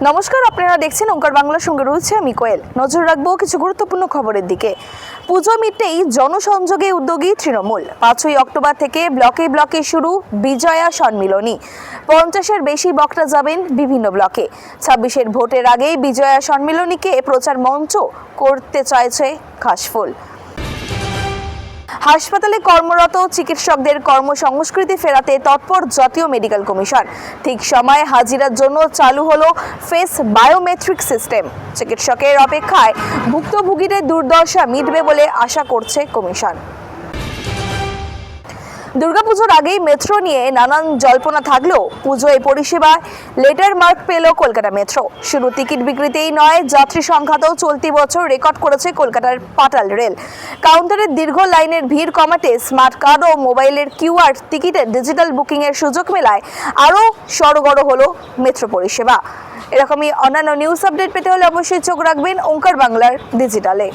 নমস্কার, আপনারা দেখছেন ওঙ্কার বাংলার সঙ্গে রয়েছে আমি কোয়েল। নজর রাখবো কিছু গুরুত্বপূর্ণ খবরের দিকে। পুজো মিটতেই জনসংযোগে উদ্যোগী তৃণমূল। 5ই অক্টোবর থেকে ব্লকে ব্লকে শুরু বিজয়া সম্মিলনী। 50-এর বেশি বক্তা যাবেন বিভিন্ন ব্লকে। 26-এর ভোটের আগেই বিজয়া সম্মিলনীকে প্রচার মঞ্চ করতে চাইছে ঘাসফুল। হাসপাতালে কর্মরত চিকিৎসকদের কর্মসংস্কৃতি ফেরাতে তৎপর জাতীয় মেডিকেল কমিশন। ঠিক সময়ে হাজিরার জন্য চালু হলো ফেস বায়োমেট্রিক সিস্টেম। চিকিৎসকের অপেক্ষায় ভুক্তভোগীদের দুর্দশা মিটবে বলে আশা করছে কমিশন। দুর্গাপুজোর আগেই মেট্রো নিয়ে নানান জল্পনা থাকলেও পুজোয় পরিষেবায় লেটার মার্ক পেল কলকাতা মেট্রো। শুধু টিকিট বিক্রিতেই নয়, যাত্রী সংখ্যাতেও চলতি বছর রেকর্ড করেছে কলকাতার পাতাল রেল। কাউন্টারের দীর্ঘ লাইনের ভিড় কমাতে স্মার্ট কার্ড ও মোবাইলের কিউআর টিকিটের ডিজিটাল বুকিংয়ের সুযোগ মেলায় আরও সড়গড় হলো মেট্রো পরিষেবা। এরকমই অন্যান্য নিউজ আপডেট পেতে হলে অবশ্যই চোখ রাখবেন ওঙ্কার বাংলার ডিজিটালে।